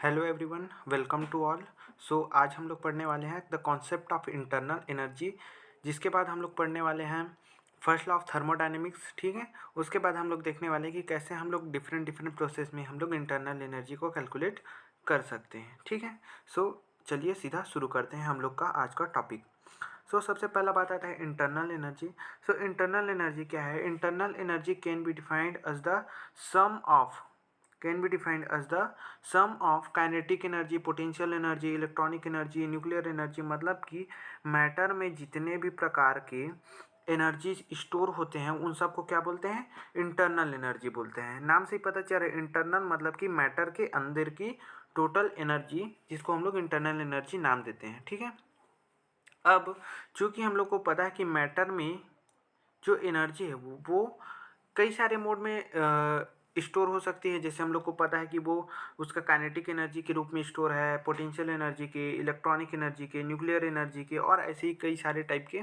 Hello everyone, welcome to all. आज हम लोग पढ़ने वाले हैं the concept of internal energy, जिसके बाद हम लोग पढ़ने वाले हैं फर्स्ट लॉ ऑफ थर्मोडायनेमिक्स। ठीक है, उसके बाद हम लोग देखने वाले हैं कि कैसे हम लोग डिफरेंट डिफरेंट प्रोसेस में हम लोग इंटरनल एनर्जी को कैलकुलेट कर सकते हैं। ठीक है, चलिए सीधा शुरू करते हैं हम लोग का आज का टॉपिक। सबसे पहला बात आता है इंटरनल एनर्जी। इंटरनल एनर्जी क्या है? Internal energy can be defined as the sum of kinetic energy, potential energy, electronic energy, nuclear energy. मतलब कि मैटर में जितने भी प्रकार के एनर्जीज स्टोर होते हैं उन सबको क्या बोलते हैं? इंटरनल एनर्जी बोलते हैं। नाम से ही पता चल रहा है, इंटरनल मतलब कि मैटर के अंदर की टोटल एनर्जी, जिसको हम लोग इंटरनल एनर्जी नाम देते हैं। ठीक है, अब चूंकि हम लोग को पता है कि मैटर में जो एनर्जी है वो कई सारे मोड में स्टोर हो सकती है। जैसे हम लोग को पता है कि वो उसका काइनेटिक एनर्जी के रूप में स्टोर है, पोटेंशियल एनर्जी के, इलेक्ट्रॉनिक एनर्जी के, न्यूक्लियर एनर्जी के, और ऐसे ही कई सारे टाइप के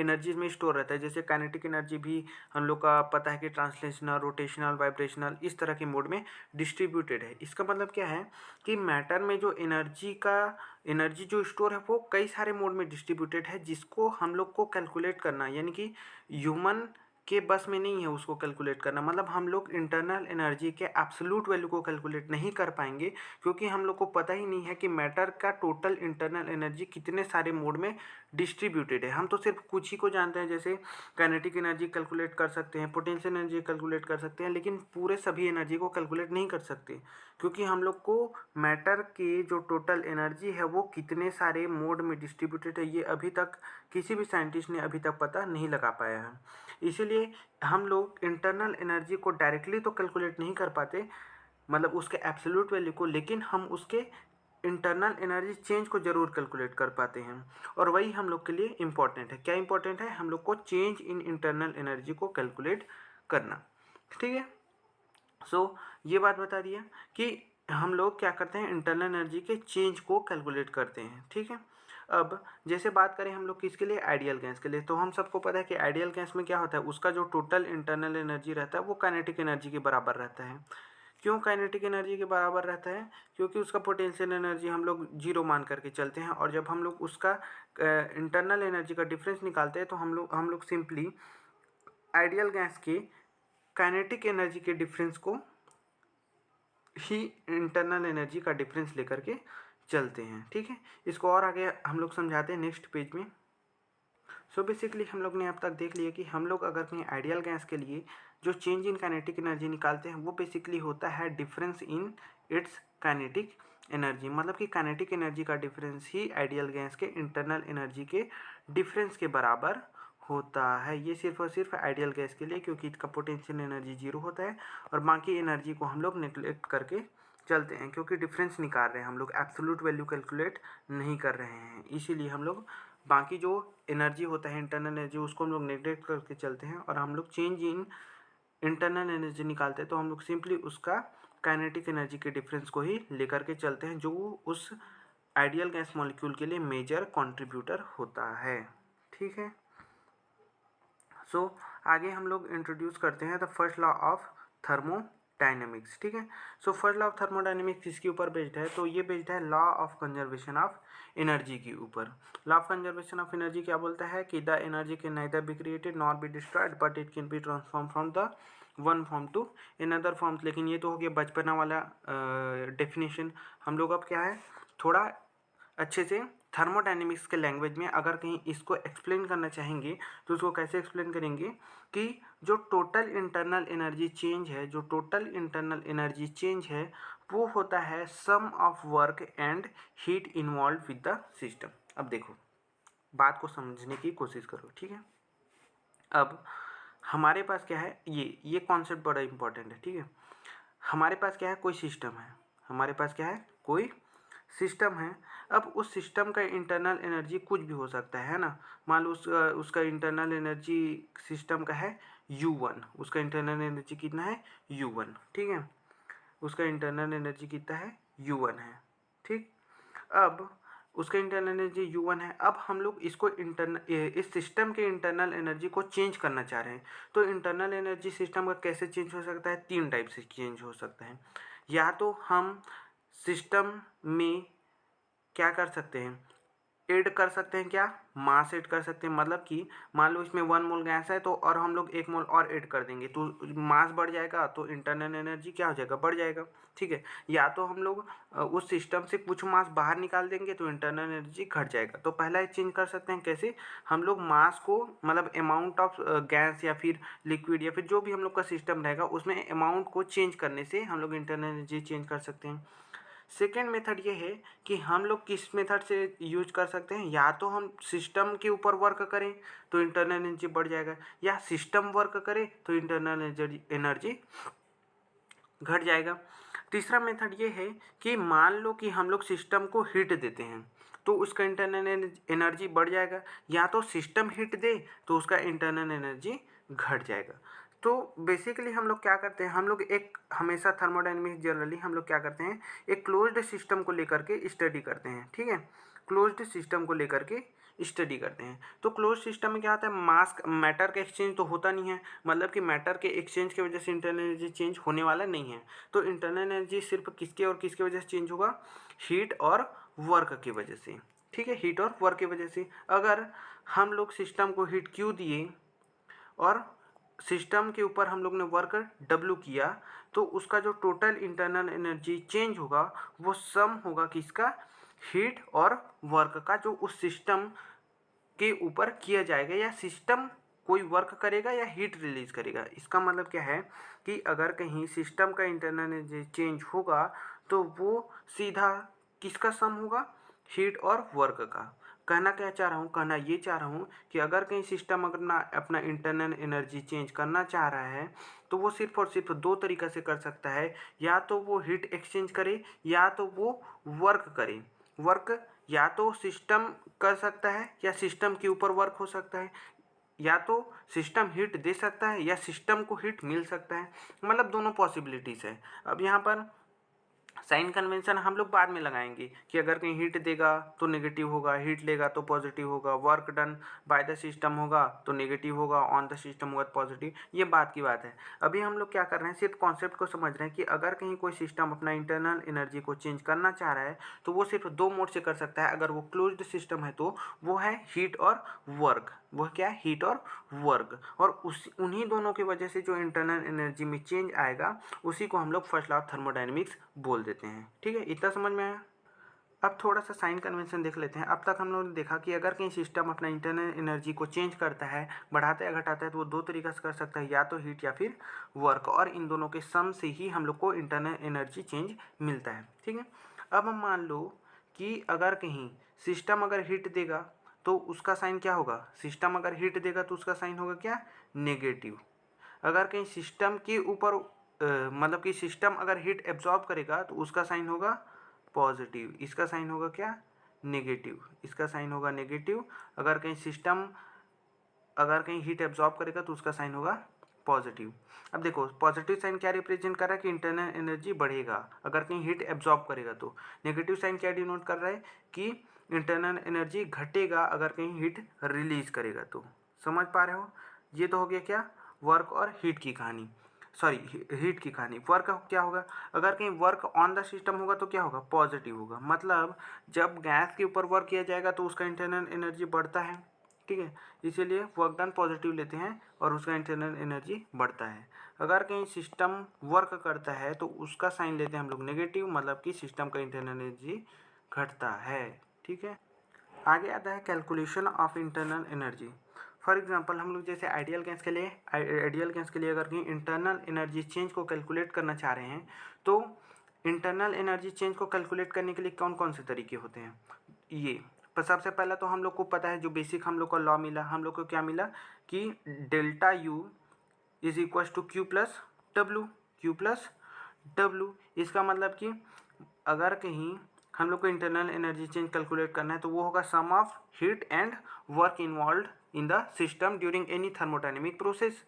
एनर्जीज में स्टोर रहता है। जैसे काइनेटिक एनर्जी भी हम लोग का पता है कि ट्रांसलेशनल, रोटेशनल, वाइब्रेशनल, इस तरह के मोड में डिस्ट्रीब्यूटेड है। इसका मतलब क्या है कि मैटर में जो एनर्जी जो स्टोर है वो कई सारे मोड में डिस्ट्रीब्यूटेड है, जिसको हम लोग को कैलकुलेट करना, यानी कि ह्यूमन के बस में नहीं है उसको कैलकुलेट करना। मतलब हम लोग इंटरनल एनर्जी के एब्सोल्यूट वैल्यू को कैलकुलेट नहीं कर पाएंगे, क्योंकि हम लोग को पता ही नहीं है कि मैटर का टोटल इंटरनल एनर्जी कितने सारे मोड में डिस्ट्रीब्यूटेड है। हम तो सिर्फ कुछ ही को जानते हैं, जैसे काइनेटिक एनर्जी कैलकुलेट कर सकते हैं, पोटेंशियल एनर्जी कैलकुलेट कर सकते हैं, लेकिन पूरे सभी एनर्जी को कैलकुलेट नहीं कर सकते, क्योंकि हम लोग को मैटर के जो टोटल एनर्जी है वो कितने सारे मोड में डिस्ट्रीब्यूटेड है, ये अभी तक किसी भी साइंटिस्ट ने अभी तक पता नहीं लगा पाया है। इसीलिए हम लोग इंटरनल एनर्जी को डायरेक्टली तो कैलकुलेट नहीं कर पाते, मतलब उसके एब्सोल्यूट वैल्यू को, लेकिन हम उसके इंटरनल एनर्जी चेंज को ज़रूर कैलकुलेट कर पाते हैं। और वही हम लोग के लिए इम्पॉर्टेंट है। क्या इम्पॉर्टेंट है? हम लोग को चेंज इन इंटरनल एनर्जी को कैलकुलेट करना। ठीक है, ये बात बता दिया कि हम लोग क्या करते हैं, इंटरनल एनर्जी के चेंज को कैलकुलेट करते हैं। ठीक है, अब जैसे बात करें हम लोग किसके लिए? आइडियल गैस के लिए। तो हम सबको पता है कि आइडियल गैस में क्या होता है, उसका जो टोटल इंटरनल एनर्जी रहता है वो काइनेटिक एनर्जी के बराबर रहता है। क्यों काइनेटिक एनर्जी के बराबर रहता है? क्योंकि उसका पोटेंशियल एनर्जी हम लोग जीरो मान करके चलते हैं, और जब हम लोग उसका इंटरनल एनर्जी का डिफरेंस निकालते हैं तो हम लोग सिंपली आइडियल गैस के काइनेटिक एनर्जी के डिफरेंस को ही इंटरनल एनर्जी का डिफरेंस लेकर के चलते हैं। ठीक है, इसको और आगे हम लोग समझाते हैं नेक्स्ट पेज में। बेसिकली हम लोग ने अब तक देख लिया कि हम लोग अगर कहीं आइडियल गैस के लिए जो चेंज इन काइनेटिक एनर्जी निकालते हैं वो बेसिकली होता है difference in its kinetic energy. मतलब कि काइनेटिक एनर्जी का डिफरेंस ही आइडियल गैस के इंटरनल एनर्जी के डिफरेंस के बराबर होता है। ये सिर्फ और सिर्फ आइडियल गैस के लिए, क्योंकि इसका पोटेंशियल एनर्जी जीरो होता है और बाकी एनर्जी को हम लोग नेग्लेक्ट करके चलते हैं, क्योंकि डिफरेंस निकाल रहे हैं हम लोग, एब्सोल्यूट वैल्यू कैलकुलेट नहीं कर रहे हैं। इसीलिए हम लोग बाकी जो एनर्जी होता है इंटरनल एनर्जी उसको हम लोग नेग्लेक्ट करके चलते हैं, और हम लोग चेंज इन इंटरनल एनर्जी निकालते हैं तो हम लोग सिंपली उसका काइनेटिक एनर्जी के डिफरेंस को ही लेकर के चलते हैं, जो उस आइडियल गैस मॉलिक्यूल के लिए मेजर कंट्रीब्यूटर होता है। ठीक है, आगे हम लोग इंट्रोड्यूस करते हैं the first law of thermodynamics. ठीक है, फर्स्ट लॉ ऑफ थर्मोडायनेमिक्स किसके ऊपर बेस्ड है? तो ये बेस्ड है law of conservation of energy के ऊपर। Law of conservation of energy क्या बोलता है कि the energy can neither be created nor be destroyed but it can be transform from the one form to another form. लेकिन ये तो हो गया बचपना वाला डेफिनेशन। हम लोग अब क्या है, थोड़ा अच्छे से थर्मोडायनेमिक्स के लैंग्वेज में अगर कहीं इसको एक्सप्लेन करना चाहेंगे तो उसको कैसे एक्सप्लेन करेंगे कि जो टोटल इंटरनल एनर्जी चेंज है, वो होता है sum of work and heat involve with the system. अब देखो, बात को समझने की कोशिश करो। ठीक है, अब हमारे पास क्या है, ये कॉन्सेप्ट बड़ा इंपॉर्टेंट है। ठीक है, हमारे पास क्या है, कोई सिस्टम है, हमारे पास क्या है, कोई सिस्टम है। अब उस सिस्टम का इंटरनल एनर्जी कुछ भी हो सकता है ना। मान लो उसका इंटरनल एनर्जी सिस्टम का है U1, उसका इंटरनल एनर्जी कितना है, U1। ठीक है, उसका इंटरनल एनर्जी कितना है, U1 है। ठीक, अब उसका इंटरनल एनर्जी U1 है। अब हम लोग इसको इस सिस्टम के इंटरनल एनर्जी को चेंज करना चाह रहे हैं। तो इंटरनल एनर्जी सिस्टम का कैसे चेंज हो सकता है? तीन टाइप से चेंज हो सकता है। या तो हम सिस्टम में क्या कर सकते हैं, ऐड कर सकते हैं, क्या मास ऐड कर सकते हैं। मतलब कि मान लो इसमें 1 मोल गैस है तो और हम लोग 1 मोल और ऐड कर देंगे तो मास बढ़ जाएगा, तो इंटरनल एनर्जी क्या हो जाएगा, बढ़ जाएगा। ठीक है, या तो हम लोग उस सिस्टम से कुछ मास बाहर निकाल देंगे तो इंटरनल एनर्जी घट जाएगा। तो पहला चेंज कर सकते हैं, कैसे, हम लोग मास को मतलब अमाउंट ऑफ गैस या फिर लिक्विड या फिर जो भी हम लोग का सिस्टम रहेगा उसमें अमाउंट को चेंज करने से हम लोग इंटरनल एनर्जी चेंज कर सकते हैं। सेकेंड मेथड ये है कि हम लोग किस मेथड से यूज कर सकते हैं, या तो हम सिस्टम के ऊपर वर्क करें तो इंटरनल एनर्जी बढ़ जाएगा, या सिस्टम वर्क करे तो इंटरनल एनर्जी घट जाएगा। तीसरा मेथड ये है कि मान लो कि हम लोग सिस्टम को हीट देते हैं तो उसका इंटरनल एनर्जी बढ़ जाएगा, या तो सिस्टम हीट दे तो उसका इंटरनल एनर्जी घट जाएगा। तो बेसिकली हम लोग क्या करते हैं, हम लोग एक हमेशा थर्मोडायनेमिक्स जनरली हम लोग क्या करते हैं, एक क्लोज्ड सिस्टम को लेकर के स्टडी करते हैं। ठीक है, क्लोज्ड सिस्टम को लेकर के स्टडी करते हैं। तो क्लोज सिस्टम में क्या होता है, मास मैटर का एक्सचेंज तो होता नहीं है, मतलब कि मैटर के एक्सचेंज की वजह से इंटरनल एनर्जी चेंज होने वाला नहीं है। तो इंटरनल एनर्जी सिर्फ किसके और किसके वजह से चेंज होगा, हीट और वर्क की वजह से। ठीक है, हीट और वर्क की वजह से। अगर हम लोग सिस्टम को हीट क्यू दिए और सिस्टम के ऊपर हम लोग ने वर्क W किया तो उसका जो टोटल इंटरनल एनर्जी चेंज होगा वो सम होगा किसका, हीट और वर्क का, जो उस सिस्टम के ऊपर किया जाएगा, या सिस्टम कोई वर्क करेगा या हीट रिलीज करेगा। इसका मतलब क्या है कि अगर कहीं सिस्टम का इंटरनल एनर्जी चेंज होगा तो वो सीधा किसका सम होगा, हीट और वर्क का। कहना क्या चाह रहा हूँ, कहना ये चाह रहा हूँ कि अगर कहीं सिस्टम अगर अपना इंटरनल एनर्जी चेंज करना चाह रहा है तो वो सिर्फ और सिर्फ दो तरीक़ा से कर सकता है, या तो वो हीट एक्सचेंज करे या तो वो वर्क करे। वर्क या तो सिस्टम कर सकता है या सिस्टम के ऊपर वर्क हो सकता है, या तो सिस्टम हीट दे सकता है या सिस्टम को हीट मिल सकता है, मतलब दोनों पॉसिबिलिटीज़ है। अब यहाँ पर साइन कन्वेंशन हम लोग बाद में लगाएंगे कि अगर कहीं हीट देगा तो नेगेटिव होगा, हीट लेगा तो पॉजिटिव होगा, work done by the system होगा तो नेगेटिव होगा, ऑन द सिस्टम होगा तो पॉजिटिव। ये बात की बात है। अभी हम लोग क्या कर रहे हैं, सिर्फ कॉन्सेप्ट को समझ रहे हैं कि अगर कहीं कोई सिस्टम अपना इंटरनल एनर्जी को चेंज करना चाह रहा है तो वो सिर्फ दो मोड से कर सकता है। अगर वो क्लोज्ड सिस्टम है तो वो है हीट और वर्क, वह क्या है, हीट और वर्क। और उस उन्हीं दोनों की वजह से जो इंटरनल एनर्जी में चेंज आएगा उसी को हम लोग फर्स्ट लॉ ऑफ थर्मोडायनेमिक्स बोल देते हैं। ठीक है, इतना समझ में आया। अब थोड़ा सा साइन कन्वेंशन देख लेते हैं। अब तक हम लोगों ने देखा कि अगर कहीं सिस्टम अपना इंटरनल एनर्जी को चेंज करता है, बढ़ाता या घटाता है, तो वो दो तरीक़ा से कर सकता है, या तो हीट या फिर वर्क, और इन दोनों के सम से ही हम लोग को इंटरनल एनर्जी चेंज मिलता है। ठीक है, अब हम मान लो कि अगर कहीं सिस्टम अगर हीट देगा तो उसका साइन क्या होगा, सिस्टम अगर हीट देगा तो उसका साइन होगा क्या, नेगेटिव। अगर कहीं सिस्टम के ऊपर मतलब कि सिस्टम अगर हीट एब्जॉर्ब करेगा तो उसका साइन होगा पॉजिटिव, इसका साइन होगा क्या, नेगेटिव, इसका साइन होगा नेगेटिव। अगर कहीं सिस्टम अगर कहीं हीट एब्जॉर्ब करेगा तो उसका साइन होगा पॉजिटिव। अब देखो पॉजिटिव साइन क्या रिप्रेजेंट कर रहा है कि इंटरनल एनर्जी बढ़ेगा अगर कहीं हीट एब्जॉर्ब करेगा, तो नेगेटिव साइन क्या डिनोट कर रहा है कि इंटरनल एनर्जी घटेगा अगर कहीं हीट रिलीज करेगा। तो समझ पा रहे हो, ये तो हो गया क्या, वर्क और हीट की कहानी, सॉरी हीट की कहानी। वर्क क्या होगा, अगर कहीं वर्क ऑन द सिस्टम होगा तो क्या होगा, पॉजिटिव होगा। मतलब जब गैस के ऊपर वर्क किया जाएगा तो उसका इंटरनल एनर्जी बढ़ता है। ठीक है, इसीलिए वर्क डन पॉजिटिव लेते हैं और उसका इंटरनल एनर्जी बढ़ता है। अगर कहीं सिस्टम वर्क करता है तो उसका साइन लेते हैं हम लोग नेगेटिव, मतलब कि सिस्टम का इंटरनल एनर्जी घटता है। ठीक है, आगे आता है calculation of internal energy. For example हम लोग जैसे आइडियल गैस के लिए अगर कहीं इंटरनल एनर्जी चेंज को कैलकुलेट करना चाह रहे हैं तो इंटरनल एनर्जी चेंज को कैलकुलेट करने के लिए कौन कौन से तरीके होते हैं। ये पर सबसे पहला तो हम लोग को पता है, जो बेसिक हम लोग को लॉ मिला, हम लोग को क्या मिला कि delta U is equal to Q plus W. इसका मतलब कि अगर कहीं हम लोग को इंटरनल एनर्जी चेंज कैलकुलेट करना है तो वो होगा sum of heat and work involve in the system during any thermodynamic process.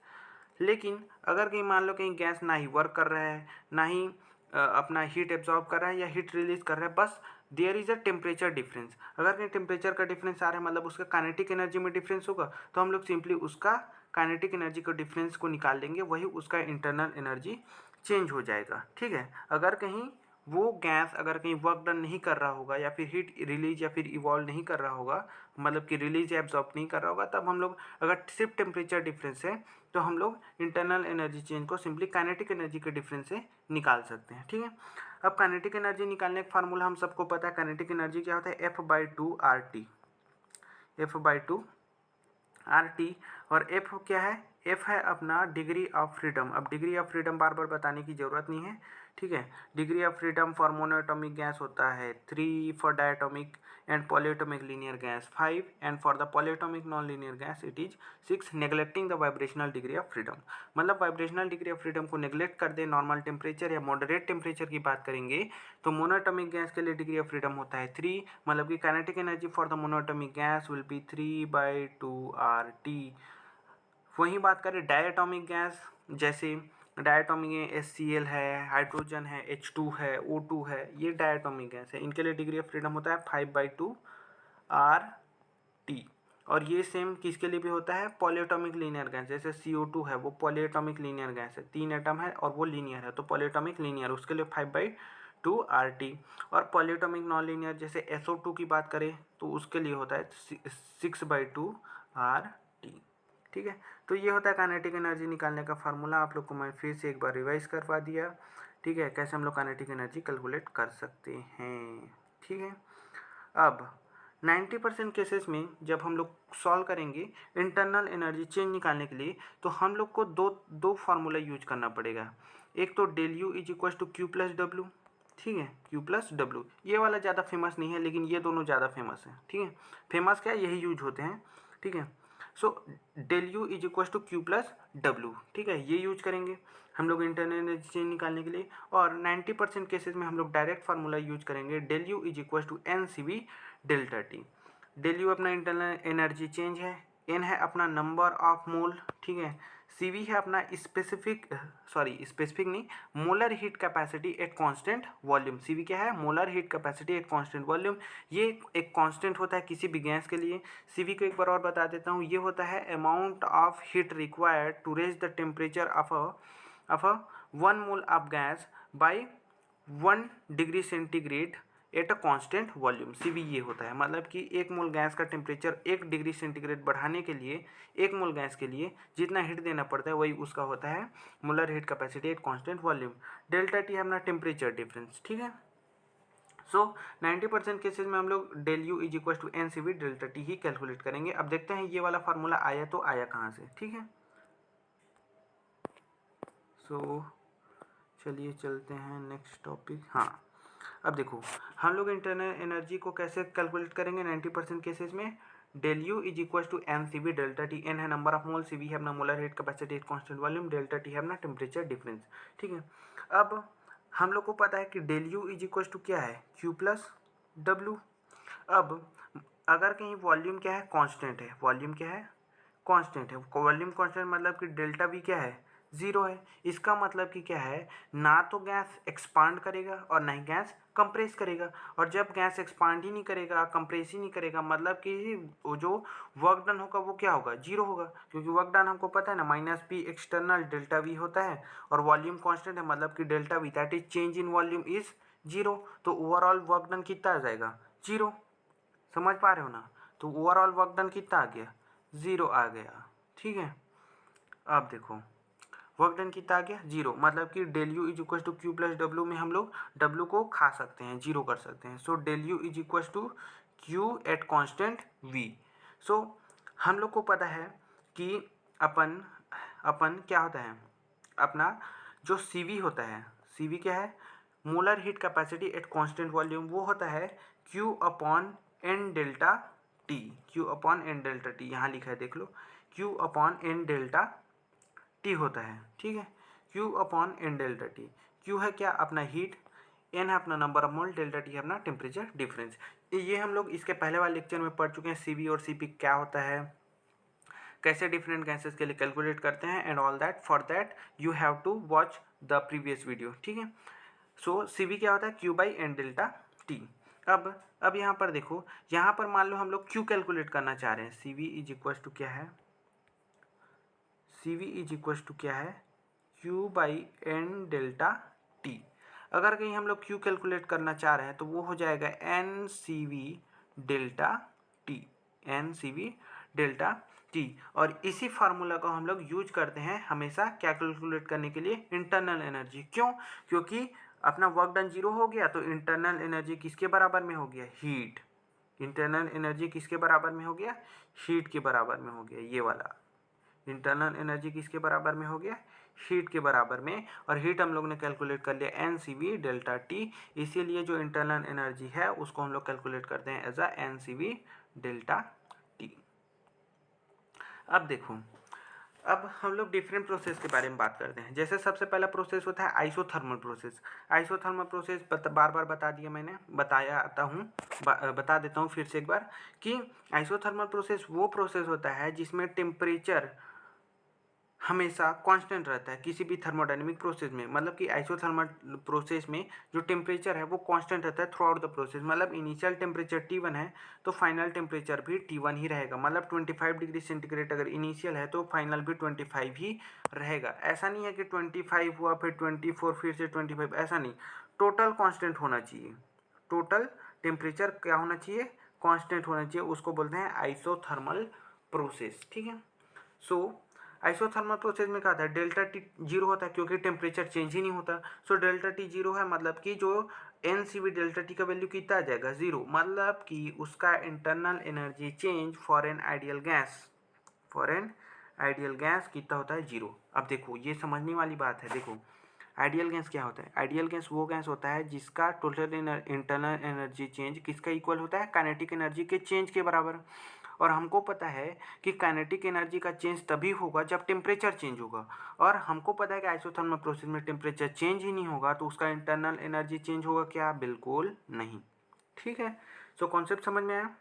लेकिन अगर कहीं मान लो कहीं गैस ना ही वर्क कर रहा है, ना ही अपना हीट एब्जॉर्ब कर रहा है या हीट रिलीज कर रहा है, बस there is a temperature difference. अगर कहीं टेम्परेचर का डिफरेंस आ रहा है मतलब उसका काइनेटिक एनर्जी में डिफरेंस होगा, तो हम लोग सिंपली उसका काइनेटिक एनर्जी का डिफरेंस को निकाल लेंगे, वही उसका इंटरनल एनर्जी चेंज हो जाएगा। ठीक है, अगर कहीं वो गैस अगर कहीं वर्क डन नहीं कर रहा होगा या फिर हीट रिलीज या फिर इवॉल्व नहीं कर रहा होगा, मतलब कि रिलीज या एब्जॉर्ब नहीं कर रहा होगा, तब हम लोग अगर सिर्फ टेम्परेचर डिफरेंस है तो हम लोग इंटरनल एनर्जी चेंज को सिंपली काइनेटिक एनर्जी के डिफरेंस से निकाल सकते हैं। ठीक है, अब काइनेटिक एनर्जी निकालने का फार्मूला हम सबको पता है। काइनेटिक एनर्जी क्या होता है? F/2 RT, F/2 RT। और F क्या है? F है अपना डिग्री ऑफ फ्रीडम। अब डिग्री ऑफ फ्रीडम बार बार बताने की ज़रूरत नहीं है, ठीक है। Degree of freedom for monoatomic gas होता है 3, for diatomic and polyatomic linear gas 5, and for the polyatomic non linear gas it is 6, neglecting the vibrational degree of freedom. मतलब वाइब्रेशनल डिग्री ऑफ फ्रीडम को neglect कर दे, normal temperature या moderate temperature की बात करेंगे तो मोनोएटॉमिक गैस के लिए डिग्री ऑफ फ्रीडम होता है 3, मतलब कि kinetic energy for the monoatomic gas will be 3/2 RT। वहीं बात करें डायटोमिक गैस, जैसे डायटोमिक में HCl है, हाइड्रोजन है, H2 है, O2 है, ये डायटोमिक गैस है। इनके लिए डिग्री ऑफ फ्रीडम होता है 5/2 RT। और ये सेम किसके लिए भी होता है? पॉलीएटॉमिक लीनियर गैस, जैसे CO2 है वो पॉलीएटॉमिक लीनियर गैस है, 3 एटम है और वो लीनियर है, तो पॉलीएटॉमिक लीनियर, उसके लिए 5/2 RT। और पॉलीएटॉमिक नॉन लीनियर जैसे SO2 की बात करें तो उसके लिए होता है 6/2 RT। ठीक है, तो ये होता है काइनेटिक एनर्जी निकालने का फार्मूला। आप लोग को मैं फिर से एक बार रिवाइज करवा दिया, ठीक है, कैसे हम लोग काइनेटिक एनर्जी कैलकुलेट कर सकते हैं। ठीक है, अब 90% केसेस में जब हम लोग सॉल्व करेंगे इंटरनल एनर्जी चेंज निकालने के लिए, तो हम लोग को दो फार्मूला यूज करना पड़ेगा। एक तो del U is equal to Q plus W, ठीक है, क्यू प्लस डब्ल्यू। ये वाला ज़्यादा फेमस नहीं है, लेकिन ये दोनों ज़्यादा फेमस है। ठीक है, फेमस क्या है, यही यूज होते हैं। ठीक है, so del U is equal to Q plus W, ठीक है, ये यूज करेंगे हम लोग इंटरनल एनर्जी चेंज निकालने के लिए। और 90% केसेस में हम लोग डायरेक्ट फार्मूला यूज करेंगे, del U is equal to NCV delta T. Del U अपना इंटरनल एनर्जी चेंज है, एन है अपना नंबर ऑफ मोल, ठीक है, CV है अपना स्पेसिफिक नहीं, molar heat capacity at constant volume. CV क्या है? Molar heat capacity at constant volume. ये एक कांस्टेंट होता है किसी भी गैस के लिए। CV को एक बार और बता देता हूँ, ये होता है amount of heat required to raise the temperature of a 1 mole of gas by 1 degree centigrade at a constant volume. CV ये होता है, मतलब कि 1 मोल गैस का टेम्परेचर 1 डिग्री सेंटीग्रेड बढ़ाने के लिए 1 मोल गैस के लिए जितना हीट देना पड़ता है वही उसका होता है molar heat capacity at constant volume. Delta T है अपना टेम्परेचर डिफरेंस। ठीक है, सो 90% केसेस में हम लोग del U is equal to NCV delta T ही कैलकुलेट करेंगे। अब देखते हैं ये वाला फार्मूला आया तो आया कहाँ से। ठीक है, सो चलिए चलते हैं नेक्स्ट टॉपिक। हाँ, अब देखो हम लोग इंटरनल एनर्जी को कैसे कैलकुलेट करेंगे 90% केसेस में। Del U is equal to NCV delta T. N है नंबर ऑफ मोल, CV है अपना molar heat capacity constant volume, delta T है अपना टेम्परेचर डिफरेंस। ठीक है, अब हम लोग को पता है कि del U is equal to क्या है? Q plus W. अब अगर कहीं वॉल्यूम क्या है? कांस्टेंट है। वॉल्यूम क्या है? कांस्टेंट है। वॉल्यूम कांस्टेंट मतलब कि डेल्टा V क्या है? 0 है। इसका मतलब कि क्या है, ना तो गैस एक्सपांड करेगा और ना ही गैस कंप्रेस करेगा। और जब गैस एक्सपांड ही नहीं करेगा, कंप्रेस ही नहीं करेगा, मतलब कि वो जो वर्क डन होगा वो क्या होगा? 0 होगा, क्योंकि वर्क डन हमको पता है ना, -P एक्सटर्नल डेल्टा V होता है और वॉल्यूम कांस्टेंट है, मतलब कि delta V that is change in volume is 0। तो ओवरऑल वर्क डन कितना आ जाएगा? 0। समझ पा रहे हो ना? तो ओवरऑल वर्क डन कितना आ गया? 0 आ गया। ठीक है, अब देखो वर्क डन कितना आ गया? 0, मतलब कि del U is equal to Q plus W में हम लोग डब्ल्यू को खा सकते हैं, 0 कर सकते हैं। So del U is equal to Q at constant V. So हम लोग को पता है कि अपन अपन क्या होता है, अपना जो CV होता है, CV क्या है? Molar heat capacity at constant volume, वो होता है Q upon N delta T. Q upon N delta T यहाँ लिखा है, देख लो, Q upon N delta T होता है। ठीक है, Q upon N delta T. Q है क्या? अपना हीट, N है अपना number of mole, delta T है अपना टेम्परेचर डिफरेंस। ये हम लोग इसके पहले वाले लेक्चर में पढ़ चुके हैं, CV और CP क्या होता है, कैसे डिफरेंट गैसेस के लिए कैलकुलेट करते हैं and all that. For that you have to watch the previous video. ठीक है, सो CV क्या होता है? Q by N delta T. अब यहाँ पर देखो, यहाँ पर मान लो हम लोग Q कैलकुलेट करना चाह रहे हैं। CV इज इक्वल टू क्या है? CV इज इक्वल टू क्या है? Q by N delta T. अगर कहीं हम लोग Q कैलकुलेट करना चाह रहे हैं तो वो हो जाएगा NCV delta T, NCV delta T। और इसी फार्मूला को हम लोग यूज करते हैं हमेशा क्या कैलकुलेट करने के लिए, इंटरनल एनर्जी। क्यों? क्योंकि अपना वर्क डन जीरो हो गया तो इंटरनल एनर्जी किसके बराबर में हो गया, हीट। इंटरनल एनर्जी किसके बराबर में हो गया, हीट के बराबर में हो गया। ये वाला इंटरनल एनर्जी किसके बराबर में हो गया, हीट के बराबर में। और हीट हम लोग ने कैलकुलेट कर लिया NCV डेल्टा T, इसीलिए जो इंटरनल एनर्जी है उसको हम लोग कैलकुलेट करते हैं as a NCV delta T। अब देखो, अब हम लोग डिफरेंट प्रोसेस के बारे में बात करते हैं। जैसे सबसे पहला प्रोसेस होता है आइसोथर्मल प्रोसेस। आइसोथर्मल प्रोसेस बार बार बता दिया मैंने, बता देता हूँ फिर से एक बार कि आइसोथर्मल प्रोसेस वो प्रोसेस होता है जिसमें टेम्परेचर हमेशा कांस्टेंट रहता है किसी भी थर्मोडायनेमिक प्रोसेस में। मतलब कि आइसोथर्मल प्रोसेस में जो टेम्परेचर है वो कांस्टेंट रहता है थ्रू आउट द प्रोसेस। मतलब इनिशियल टेम्परेचर T1 है तो फाइनल टेम्परेचर भी T1 ही रहेगा। मतलब 25 डिग्री सेंटीग्रेड अगर इनिशियल है तो फाइनल भी 25 ही रहेगा। ऐसा नहीं है कि 25 हुआ फिर 24 फिर से 25, ऐसा नहीं। टोटल कांस्टेंट होना चाहिए, टोटल टेम्परेचर क्या होना चाहिए, कांस्टेंट होना चाहिए। उसको बोलते हैं आइसोथर्मल प्रोसेस। ठीक है। सो आइसोथर्मल प्रोसेस में क्या होता है, डेल्टा T जीरो होता है क्योंकि टेम्परेचर चेंज ही नहीं होता। सो डेल्टा T जीरो है, मतलब कि जो NCV डेल्टा T का वैल्यू कितना आ जाएगा, जीरो। मतलब कि उसका internal energy change for an ideal gas, for an ideal gas कितना होता है, जीरो। अब देखो ये समझने वाली बात है। देखो आइडियल गैस क्या होता है, आइडियल गैस वो गैस होता है जिसका टोटल इंटरनल एनर्जी चेंज किसका इक्वल होता है, काइनेटिक एनर्जी के चेंज के बराबर। और हमको पता है कि काइनेटिक एनर्जी का चेंज तभी होगा जब टेम्परेचर चेंज होगा। और हमको पता है कि आइसोथर्मल प्रोसेस में टेम्परेचर चेंज ही नहीं होगा तो उसका इंटरनल एनर्जी चेंज होगा क्या, बिल्कुल नहीं। ठीक है। सो कॉन्सेप्ट समझ में आया।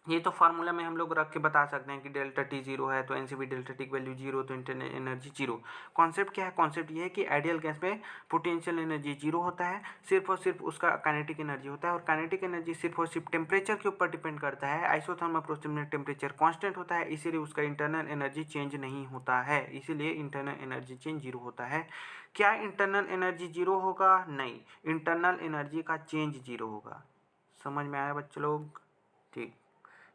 ये तो फार्मूला में हम लोग रख के बता सकते हैं कि डेल्टा T जीरो है तो NCV डेल्टा T की वैल्यू जीरो तो इंटरनल एनर्जी जीरो। कॉन्सेप्ट क्या है, कॉन्सेप्ट ये है कि आइडियल गैस में पोटेंशियल एनर्जी जीरो होता है, सिर्फ और सिर्फ उसका काइनेटिक एनर्जी होता है। और काइनेटिक एनर्जी सिर्फ और सिर्फ टेम्परेचर के ऊपर डिपेंड करता है। आइसोथर्मल प्रोसेस में टेम्परेचर कांस्टेंट होता है, इसीलिए उसका इंटरनल एनर्जी चेंज नहीं होता है, इसीलिए इंटरनल एनर्जी चेंज जीरो होता है। क्या इंटरनल एनर्जी जीरो होगा, नहीं, इंटरनल एनर्जी का चेंज जीरो होगा। समझ में आया बच्चे लोग, ठीक।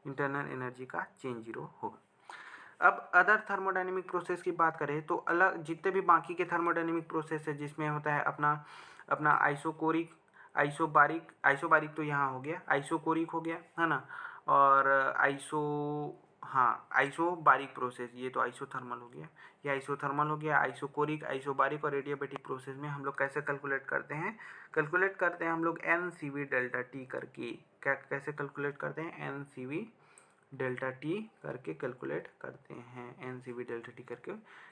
इंटरनल एनर्जी का चेंज जीरो होगा। अब अदर थर्मोडायनेमिक प्रोसेस की बात करें तो अलग जितने भी बाकी के थर्मोडायनेमिक प्रोसेस है जिसमें होता है अपना अपना आइसोकोरिक, आइसोबारिक तो यहाँ हो गया, आइसोकोरिक हो गया है ना, और आइसोबारिक प्रोसेस, ये तो आइसोथर्मल हो गया, ये आइसोथर्मल हो गया, आइसोकोरिक, आइसोबारिक और एडियाबैटिक प्रोसेस में हम लोग कैसे कैलकुलेट करते हैं, हम लोग NCV डेल्टा T करके। क्या कैसे कैलकुलेट करते हैं, NCV डेल्टा T करके कैलकुलेट करते हैं, NCV डेल्टा T करके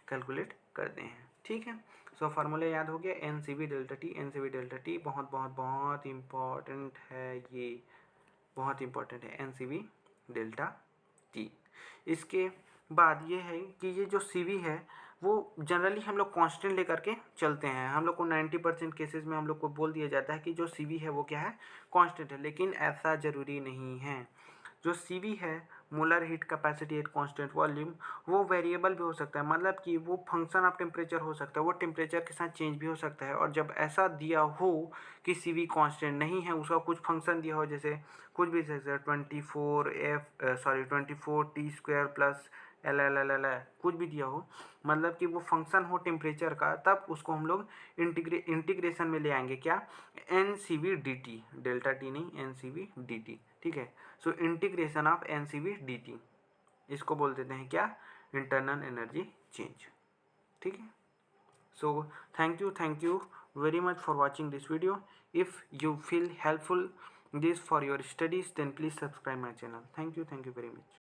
कैलकुलेट करते हैं। ठीक है। सो फार्मूला याद हो गया, NCV delta T, NCV delta T बहुत बहुत बहुत इम्पॉर्टेंट है, ये बहुत इम्पॉर्टेंट है NCV डेल्टा T। इसके बाद ये है कि ये जो CV है वो जनरली हम लोग कांस्टेंट लेकर के चलते हैं। हम लोग को 90% केसेस में हम लोग को बोल दिया जाता है कि जो CV है वो क्या है, कांस्टेंट है, लेकिन ऐसा ज़रूरी नहीं है। जो CV है, molar heat capacity at constant volume, वो वेरिएबल भी हो सकता है। मतलब कि वो फंक्शन ऑफ टेम्परेचर हो सकता है, वो टेम्परेचर के साथ चेंज भी हो सकता है। और जब ऐसा दिया हो कि CV कांस्टेंट नहीं है, उसका कुछ फंक्शन दिया हो, जैसे कुछ भी, जैसे 24T² प्लस LLLL कुछ भी दिया हो, मतलब कि वो फंक्शन हो टेम्परेचर का, तब उसको हम लोग इंटीग्रेशन में ले आएंगे क्या, NCV dt, डेल्टा T नहीं, NCV dt। ठीक है। So integration of NCV dt, इसको बोल देते हैं क्या, इंटरनल एनर्जी चेंज। ठीक है। So thank you very much for watching this video. If you feel helpful this for your studies, then please subscribe my channel. Thank you very much.